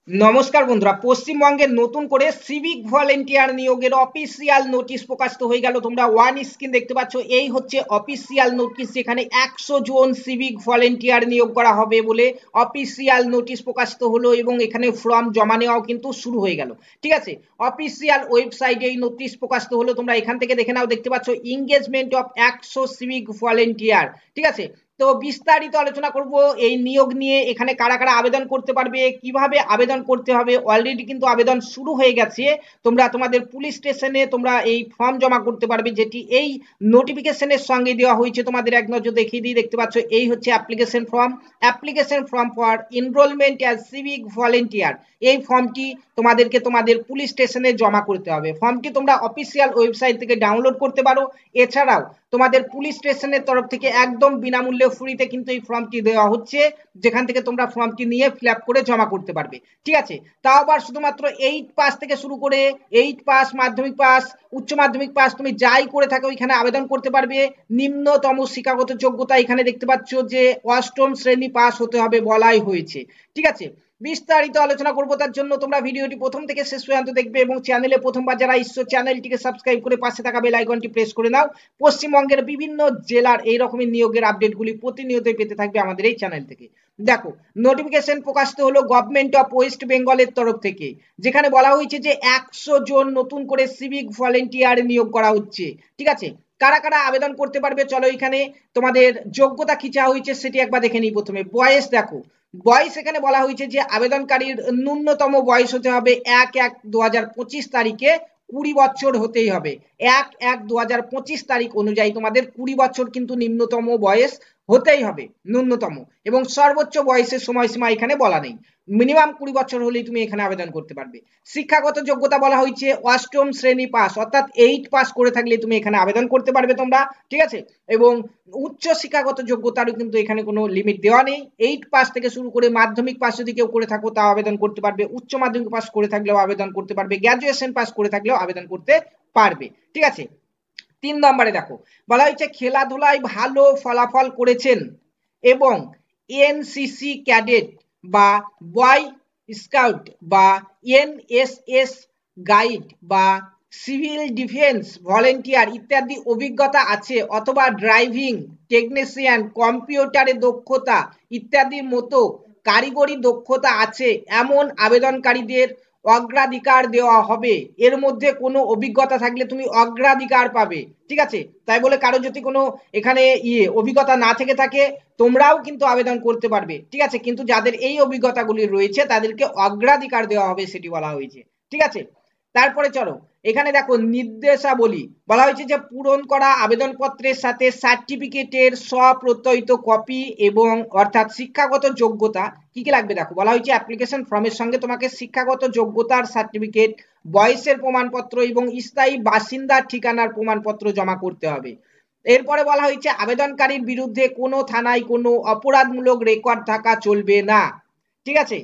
নমস্কার বন্ধুরা, পশ্চিমবঙ্গের নতুন করে সিভিক ভলেন্টিয়ার নিয়োগের অফিসিয়াল নোটিশ প্রকাশিত হয়ে গেল। তোমরা ওয়ান স্ক্রিন দেখতে পাচ্ছ, এই হচ্ছে অফিসিয়াল নোটিশ, যেখানে 100 জন সিভিক ভলেন্টিয়ার নিয়োগ করা হবে বলে অফিসিয়াল নোটিশ প্রকাশিত হলো এবং এখানে ফর্ম জমা নেওয়াও কিন্তু শুরু হয়ে গেল। ঠিক আছে, অফিসিয়াল ওয়েবসাইটে এই নোটিশ প্রকাশিত হলো, তোমরা এখান থেকে দেখে নাও। দেখতে পাচ্ছ এঙ্গেজমেন্ট অফ 100 সিভিক ভলেন্টিয়ার। ঠিক আছে, তো বিস্তারিত আলোচনা করব এই নিয়োগ নিয়ে। এখানে কারা কারা আবেদন করতে পারবে, কিভাবে আবেদন করতে হবে, অলরেডি কিন্তু আবেদন শুরু হয়ে গেছে। তোমরা তোমাদের পুলিশ স্টেশনে তোমরা এই ফর্ম জমা করতে পারবে, যেটি এই নোটিফিকেশনের সঙ্গে দেওয়া হয়েছে। তোমাদের এক নজর দেখিয়ে দিই, দেখতে পাচ্ছ এই হচ্ছে application form for enrolment as civic volunteer. এই ফর্মটি তোমাদেরকে তোমাদের পুলিশ স্টেশনে জমা করতে হবে। ফর্মটি তোমরা অফিসিয়াল ওয়েবসাইট থেকে ডাউনলোড করতে পারো। এছাড়াও তোমাদের পুলিশ স্টেশনের তরফ থেকে একদম বিনামূল্যে ফ্রিতে কিন্তু এই ফর্মটি দেওয়া হচ্ছে, যেখান থেকে তোমরা ফর্মটি নিয়ে ফিল আপ করে জমা করতে পারবে। ঠিক আছে, তাও আবার শুধুমাত্র 8 পাস থেকে শুরু করে 8 পাস, মাধ্যমিক পাস, উচ্চ মাধ্যমিক পাস, তুমি যাই করে থাকো এখানে আবেদন করতে পারবে। নিম্নতম শিক্ষাগত যোগ্যতা এখানে দেখতে পাচ্ছ যে 8ম শ্রেণী পাস হতে হবে বলাই হয়েছে। ঠিক আছে, বিস্তারিত আলোচনা করবো, তার জন্য তোমরা ভিডিওটি প্রথম থেকে শেষ পর্যন্ত দেখবে এবং চ্যানেলে প্রথমবার যারা এসছো চ্যানেলটিকে সাবস্ক্রাইব করে পাশে থাকা বেল আইকনটি প্রেস করে নাও। পশ্চিমবঙ্গের বিভিন্ন জেলার এই রকমের নিয়োগের আপডেটগুলি প্রতিনিয়তই পেতে থাকবে আমাদের এই চ্যানেল থেকে। দেখো, নোটিফিকেশন প্রকাশিত হলো গভর্নমেন্ট অফ ওয়েস্ট বেঙ্গলের তরফ থেকে, যেখানে বলা হয়েছে যে 100 জন নতুন করে সিভিক ভলেন্টিয়ার নিয়োগ করা হচ্ছে। ঠিক আছে, কারা কারা আবেদন করতে পারবে, চলো এখানে তোমাদের যোগ্যতা কি চাওয়া হয়েছে সেটি একবার দেখে নিই। প্রথমে বয়স দেখো, বয়স এখানে বলা হয়েছে যে আবেদনকারীর ন্যূনতম বয়স হতে হবে 1/1/2025 তারিখে 20 বছর হতেই হবে। 1/1/2025 তারিখ অনুযায়ী তোমাদের 20 বছর কিন্তু নিম্নতম বয়স হতেই হবে, ন্যূনতম। এবং সর্বোচ্চ বয়সের সময়সীমা এখানে বলা নেই, মিনিমাম 20 বছর হলেই তুমি এখানে আবেদন করতে পারবে। শিক্ষাগত যোগ্যতা বলা হয়েছে 8ম শ্রেণী পাস, অর্থাৎ 8 পাস করে থাকলে তুমি এখানে আবেদন করতে পারবে তোমরা। ঠিক আছে, এবং উচ্চ শিক্ষাগত যোগ্যতারও কিন্তু এখানে কোনো লিমিট দেওয়া নেই। 8 পাস থেকে শুরু করে মাধ্যমিক পাস যদি কেউ করে থাকো তাও আবেদন করতে পারবে, উচ্চ মাধ্যমিক পাস করে থাকলেও আবেদন করতে পারবে, গ্র্যাজুয়েশন পাস করে থাকলেও আবেদন করতে পারবে। ঠিক আছে, 3 নম্বরে দেখো বলা হয়েছে খেলাধুলায় ভালো ফলাফল করেছেন এবং এনসিসি ক্যাডেট বা বয় স্কাউট বা এনএসএস গাইড বা সিভিল ডিফেন্স ভলেন্টিয়ার ইত্যাদি অভিজ্ঞতা আছে, অথবা ড্রাইভিং টেকনিশিয়ান, কম্পিউটারে দক্ষতা ইত্যাদির মতো কারিগরি দক্ষতা আছে এমন আবেদনকারীদের অগ্রাধিকার দেওয়া হবে। এর মধ্যে কোনো অভিজ্ঞতা থাকলে তুমি অগ্রাধিকার পাবে। ঠিক আছে, তাই বলে কারো যদি কোনো এখানে অভিজ্ঞতা না থেকে থাকে তোমরাও কিন্তু আবেদন করতে পারবে। ঠিক আছে, কিন্তু যাদের এই অভিজ্ঞতাগুলি রয়েছে তাদেরকে অগ্রাধিকার দেওয়া হবে সেটি বলা হয়েছে। ঠিক আছে, তারপরে চলো এখানে দেখো নির্দেশাবলী বলা হয়েছে যে পূরণ করা আবেদনপত্রের সাথে সার্টিফিকেটের স্বপ্রত্যয়িত কপি এবং অর্থাৎ শিক্ষাগত যোগ্যতা কি কি লাগবে দেখো বলা হয়েছে অ্যাপ্লিকেশন ফর্মের সঙ্গে তোমাকে শিক্ষাগত যোগ্যতার সার্টিফিকেট, বয়সের প্রমাণপত্র এবং স্থায়ী বাসিন্দার ঠিকানার প্রমাণপত্র জমা করতে হবে। এরপরে বলা হয়েছে আবেদনকারীর বিরুদ্ধে কোনো থানায় কোনো অপরাধমূলক রেকর্ড থাকা চলবে না। ঠিক আছে,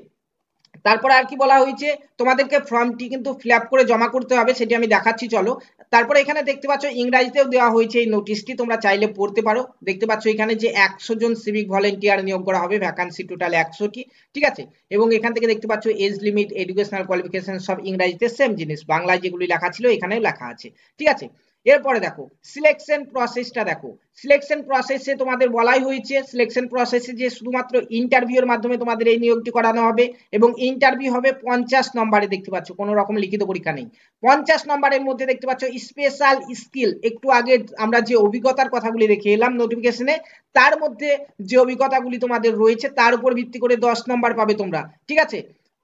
তারপরে আর কি বলা হয়েছে, তোমাদেরকে ফর্মটি কিন্তু ফিল আপ করে জমা করতে হবে, সেটি আমি দেখাচ্ছি চলো। তারপরে এখানে দেখতে পাচ্ছ ইংরাজিতেও দেওয়া হয়েছে এই নোটিশটি, তোমরা চাইলে পড়তে পারো। দেখতে পাচ্ছ এখানে যে 100 জন সিভিক ভলেন্টিয়ার নিয়োগ করা হবে, ভ্যাকান্সি টোটাল 100টি। ঠিক আছে, এবং এখান থেকে দেখতে পাচ্ছ এজ লিমিট, এডুকেশনাল কোয়ালিফিকেশন সব ইংরাজিতে সেম জিনিস, বাংলায় যেগুলি লেখা ছিল এখানেও লেখা আছে। ঠিক আছে, এরপরে দেখো সিলেকশন প্রসেসটা দেখো। সিলেকশন প্রসেসে তোমাদের বলাই হয়েছে সিলেকশন প্রসেসে যে শুধুমাত্র ইন্টারভিউর মাধ্যমে তোমাদের এই নিয়োগটি করানো হবে এবং ইন্টারভিউ হবে 50 নম্বরে। দেখতে পাচ্ছ কোনো রকম লিখিত পরীক্ষা নেই। 50 নম্বরের মধ্যে দেখতে পাচ্ছ স্পেশাল স্কিল, একটু আগে আমরা যে অভিজ্ঞতার কথাগুলি দেখে এলাম নোটিফিকেশনে, তার মধ্যে যে অভিজ্ঞতাগুলি তোমাদের রয়েছে তার উপর ভিত্তি করে 10 নম্বর পাবে তোমরা। ঠিক আছে,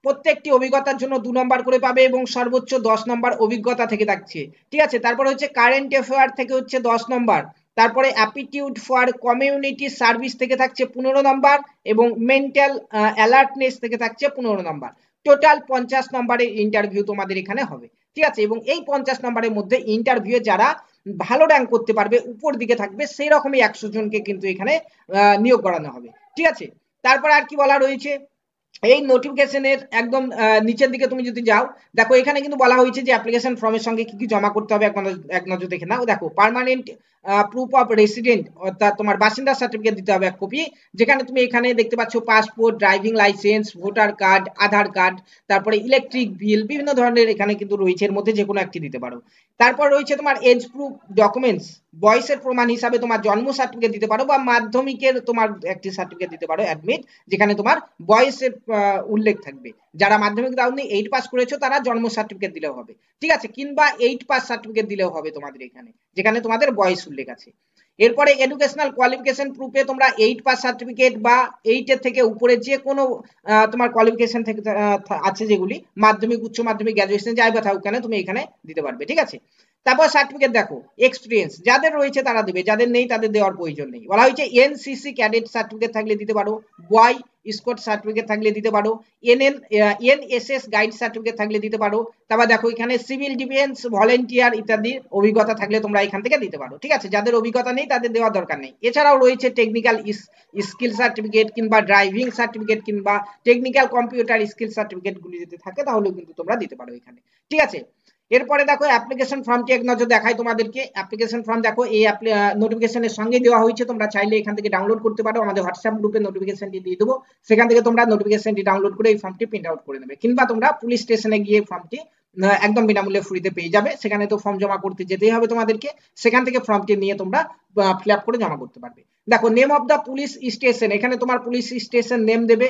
প্রত্যেকটি অভিজ্ঞতার জন্য 2 নম্বর করে পাবে এবং সর্বোচ্চ 10 নম্বর অভিজ্ঞতা থেকে থাকছে। ঠিক আছে, তারপরে হচ্ছে কারেন্ট অ্যাফেয়ার থেকে হচ্ছে 10 নম্বর, তারপরে অ্যাপিটিউড ফর কমিউনিটি সার্ভিস থেকে থাকছে 15 নম্বর এবং মেন্টাল অ্যালার্টনেস থেকে থাকছে 15 নম্বর। টোটাল 50 নম্বরের ইন্টারভিউ তোমাদের এখানে হবে। ঠিক আছে, এবং এই 50 নম্বরের মধ্যে ইন্টারভিউ যারা ভালো র্যাঙ্ক করতে পারবে, উপর দিকে থাকবে, সেই রকমই 100 জনকে কিন্তু এখানে নিয়োগ করানো হবে। ঠিক আছে, তারপরে আর কি বলা রয়েছে, এই নোটিফিকেশনের একদম নিচের দিকে তুমি যদি যাও, দেখো এখানে কিন্তু বলা হয়েছে যে অ্যাপ্লিকেশন ফর্মের সঙ্গে কি কি জমা করতে হবে, এক নজর দেখে নাও। দেখো পার্মানেন্ট প্রুফ অফ রেসিডেন্ট, অর্থাৎ তোমার বাসিন্দা সার্টিফিকেট দিতে হবে এক কপি, যেখানে তুমি এখানে দেখতে পাচ্ছ passport, driving licence, voter card, Aadhaar card, তারপরে ইলেকট্রিক বিল, বিভিন্ন ধরনের এখানে কিন্তু রয়েছে, এর মধ্যে যে কোনো একটি দিতে পারো। তারপর রয়েছে তোমার এজ প্রুফ ডকুমেন্টস, বয়সের প্রমাণ হিসাবে তোমার জন্ম সার্টিফিকেট দিতে পারো, বা মাধ্যমিকের তোমার একটি সার্টিফিকেট দিতে পারো অ্যাডমিট, যেখানে তোমার বয়সের উল্লেখ থাকবে। যারা মাধ্যমিক দাওনি, 8 পাস করেছো, তারা জন্ম সার্টিফিকেট দিলেও হবে, ঠিক আছে, কিংবা 8 পাস সার্টিফিকেট দিলেও হবে তোমাদের এখানে, যেখানে তোমাদের বয়স উল্লেখ আছে। এরপরে এডুকেশনাল কোয়ালিফিকেশন প্রুফে তোমরা 8 পাস সার্টিফিকেট বা 8 এর থেকে উপরে যে কোনো তোমার কোয়ালিফিকেশন থেকে আছে, যেগুলি মাধ্যমিক, উচ্চ মাধ্যমিক, গ্র্যাজুয়েশন যাই বা থাকুক কেন, তুমি এখানে দিতে পারবে, ঠিক আছে। তারপর সার্টিফিকেট দেখো, এক্সপিরিয়েন্স যাদের রয়েছে তারা দেবে, যাদের নেই তাদের দেওয়ার প্রয়োজন নেই। বলা হয়েছে এনসিসি ক্যাডেট সার্টিফিকেট থাকলে দিতে পারো, বয় স্কোয়াড সার্টিফিকেট থাকলে দিতে পারো, এনএসএস গাইড সার্টিফিকেট থাকলে দিতে পারো। তারপর দেখো এখানে সিভিল ডিফেন্স ভলেন্টিয়ার ইত্যাদি অভিজ্ঞতা থাকলে তোমরা এখান থেকে দিতে পারো, ঠিক আছে। যাদের অভিজ্ঞতা নেই তাদের দেওয়ার দরকার নেই। এছাড়াও রয়েছে টেকনিক্যাল স্কিল সার্টিফিকেট, কিংবা ড্রাইভিং সার্টিফিকেট, কিংবা টেকনিক্যাল কম্পিউটার স্কিল সার্টিফিকেট গুলি যদি থাকে তাহলে কিন্তু তোমরা দিতে পারো এখানে, ঠিক আছে। এরপরে দেখো অ্যাপ্লিকেশন ফর্মটি এক নজর দেখাই তোমাদেরকে। অ্যাপ্লিকেশন ফর্ম দেখো এই নোটিফিকেশনের সঙ্গে দেওয়া হয়েছে, তোমরা চাইলে এখান থেকে ডাউনলোড করতে পারো, আমাদের হোয়াটসঅ্যাপ গ্রুপে নোটিফিকেশনটি দিয়ে দেবো, সেখান থেকে তোমরা নোটিফিকেশনটি ডাউনলোড করে এই ফর্মটি প্রিন্ট আউট করে নেবে, কিংবা তোমরা পুলিশ স্টেশনে গিয়ে ফর্মটি একদম বিনামূল্যে ফ্রিতে পেয়ে যাবে। সেখানে তো ফর্ম জমা করতে যেতেই হবে তোমাদেরকে, সেখান থেকে ফর্মটি নিয়ে তোমরা ফিল আপ করে জমা করতে পারবে। দেখো name of the police station, এখানে তোমার পুলিশ স্টেশন নেম দেবে,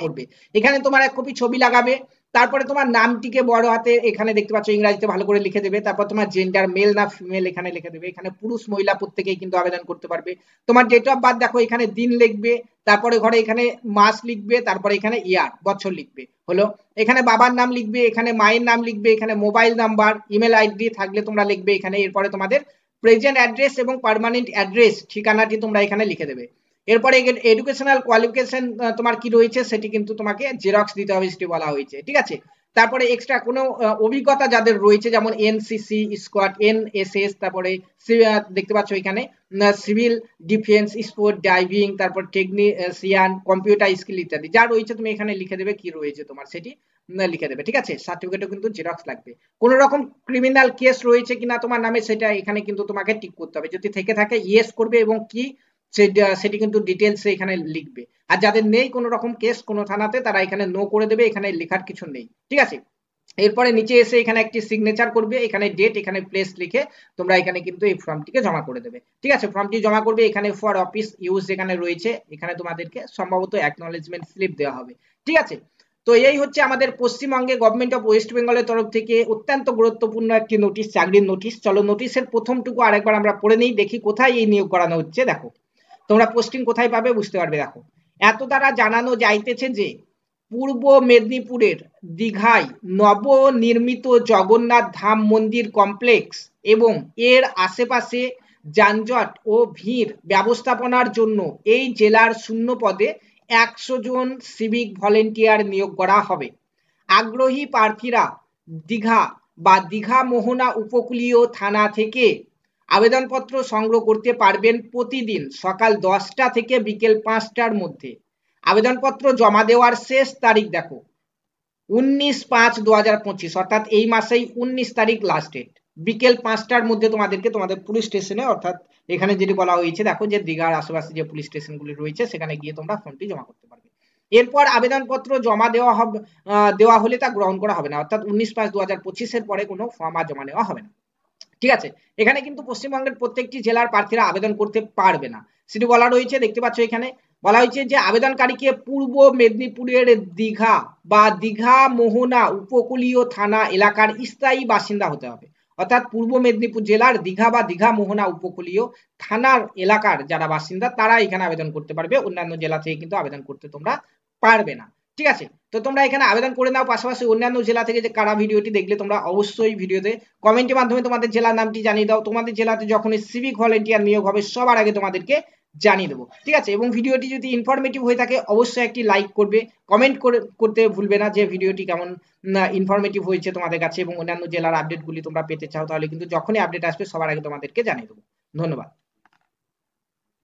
এখানে তোমার এক কপি ছবি লাগাবে। তারপরে তোমার নামটিকে বড় হাতে এখানে দেখতে পাচ্ছ ইংরেজিতে ভালো করে লিখে দেবে। তারপর তোমার জেন্ডার মেল না ফিমেল এখানে লিখে দেবে। এখানে পুরুষ মহিলা প্রত্যেকেই কিন্তু আবেদন করতে পারবে। তোমার ডেট অফ বার্থ দেখো এখানে দিন লিখবে, তারপরে ঘরে এখানে মাস লিখবে, তারপরে এখানে ইয়ার বছর লিখবে, হলো। এখানে বাবার নাম লিখবে, এখানে মায়ের নাম লিখবে, এখানে মোবাইল নাম্বার, ইমেল আইডি থাকলে তোমরা লিখবে এখানে। এরপরে তোমাদের প্রেজেন্ট অ্যাড্রেস এবং পার্মানেন্ট অ্যাড্রেস ঠিকানাটি তোমরা এখানে লিখে দেবে। এরপরে এডুকেশনাল কোয়ালিফিকেশন তোমার কি রয়েছে সেটি কিন্তু তোমাকে জেরক্স দিতে হবে, সেটি বলা হয়েছে, ঠিক আছে। তারপরে এক্সট্রা কোনো অভিজ্ঞতা যাদের রয়েছে, যেমন এনসিসি স্কোয়াড, এনএসএস, তারপরে দেখতে পাচ্ছ এখানে সিভিল ডিফেন্স, স্পোর্ট, ড্রাইভিং, তারপর টেকনিশিয়ান, কম্পিউটার স্কিল ইত্যাদি যা রয়েছে তুমি এখানে লিখে দেবে কি রয়েছে তোমার, সেটি লিখে দেবে, ঠিক আছে। সার্টিফিকেটও কিন্তু জেরক্স লাগবে। কোন রকম ক্রিমিনাল কেস রয়েছে কিনা তোমার নামে সেটা এখানে কিন্তু তোমাকে টিক করতে হবে, যদি থেকে থাকে ইয়েস করবে, এবং কি সেটি কিন্তু ডিটেলস এখানে লিখবে। আর যাদের নেই কোনো রকম কেস কোনো থানাতে, তারা এখানে নো করে দেবে, এখানে লেখার কিছু নেই, ঠিক আছে। এরপরে নিচে এসে এখানে একটি সিগনেচার করবে, এখানে ডেট, এখানে প্লেস লিখে তোমরা এখানে কিন্তু এই ফর্মটিকে জমা করে দেবে, ঠিক আছে। ফর্মটি জমা করবে, এখানে ফর অফিস ইউজ যেখানে রয়েছে এখানে তোমাদেরকে সম্ভবত অ্যাকনলেজমেন্ট স্লিপ দেওয়া হবে, ঠিক আছে। তো এই হচ্ছে আমাদের পশ্চিমবঙ্গে গভর্নমেন্ট অফ ওয়েস্ট বেঙ্গলের তরফ থেকে অত্যন্ত গুরুত্বপূর্ণ একটি নোটিশ, চাকরির নোটিশ। চলো নোটিশের প্রথমটুকু আরেকবার আমরা পড়ে নেই, দেখি কোথায় এই নিয়োগ করানো হচ্ছে। দেখো তোমরা পোস্টিং কোথায় পাবে বুঝতে পারবে। দেখো, এত দ্বারা জানানো যাইতেছে যে পূর্ব মেদিনীপুরের দীঘায় নবনির্মিত জগন্নাথ ধাম মন্দির কমপ্লেক্স এবং এর আশেপাশে যানজট ও ভিড় ব্যবস্থাপনার জন্য এই জেলার শূন্য পদে 100 জন সিভিক ভলেন্টিয়ার নিয়োগ করা হবে। আগ্রহী প্রার্থীরা দীঘা বা দীঘা মোহনা উপকূলীয় থানা থেকে আবেদনপত্র সংগ্রহ করতে পারবেন প্রতিদিন সকাল 10টা থেকে বিকেল 5টার মধ্যে। আবেদনপত্র জমা দেওয়ার শেষ তারিখ দেখো 19/5/2025, অর্থাৎ এই মাসেই 19 তারিখ লাস্ট ডেট। বিকেল 5টার মধ্যে তোমাদেরকে তোমাদের পুলিশ স্টেশনে, অর্থাৎ এখানে যেটি বলা হয়েছে দেখো যে দীঘার আশেপাশে যে পুলিশ স্টেশনগুলি রয়েছে সেখানে গিয়ে তোমরা ফর্মটি জমা করতে পারবে। এরপর আবেদনপত্র জমা দেওয়া হবে, দেওয়া হলে তা গ্রহণ করা হবে না, অর্থাৎ 19/5/2025 পরে কোনো ফর্ম আর জমা নেওয়া হবে না, ঠিক আছে। এখানে কিন্তু পশ্চিমবঙ্গের প্রত্যেকটি জেলার প্রার্থীরা আবেদন করতে পারবে না, সেটি বলা রয়েছে। দেখতে পাচ্ছ এখানে বলা হয়েছে যে আবেদনকারীকে পূর্ব মেদিনীপুরের দীঘা বা দীঘা মোহনা উপকূলীয় থানা এলাকার স্থায়ী বাসিন্দা হতে হবে, অর্থাৎ পূর্ব মেদিনীপুর জেলার দীঘা বা দীঘা মোহনা উপকূলীয় থানার এলাকার যারা বাসিন্দা তারা এখানে আবেদন করতে পারবে, অন্যান্য জেলা থেকে কিন্তু আবেদন করতে তোমরা পারবে না, ঠিক আছে। তো তোমরা এখানে আবেদন করে নাও। পাশাপাশি অন্যান্য জেলা থেকে যে কারা ভিডিওটি দেখলে তোমরা অবশ্যই ভিডিওতে কমেন্টের মাধ্যমে তোমাদের জেলার নামটি জানিয়ে দাও। তোমাদের জেলাতে যখন সিভিক ভলেন্টিয়ার নিয়োগ হবে সবার আগে তোমাদেরকে জানিয়ে দেবো, ঠিক আছে। এবং ভিডিওটি যদি ইনফরমেটিভ হয়ে থাকে অবশ্যই একটি লাইক করবে, কমেন্ট করতে ভুলবে না যে ভিডিওটি কেমন ইনফরমেটিভ হয়েছে তোমাদের কাছে, এবং অন্যান্য জেলার আপডেটগুলি তোমরা পেতে চাও তাহলে কিন্তু যখনই আপডেট আসবে সবার আগে তোমাদেরকে জানিয়ে দেবো। ধন্যবাদ।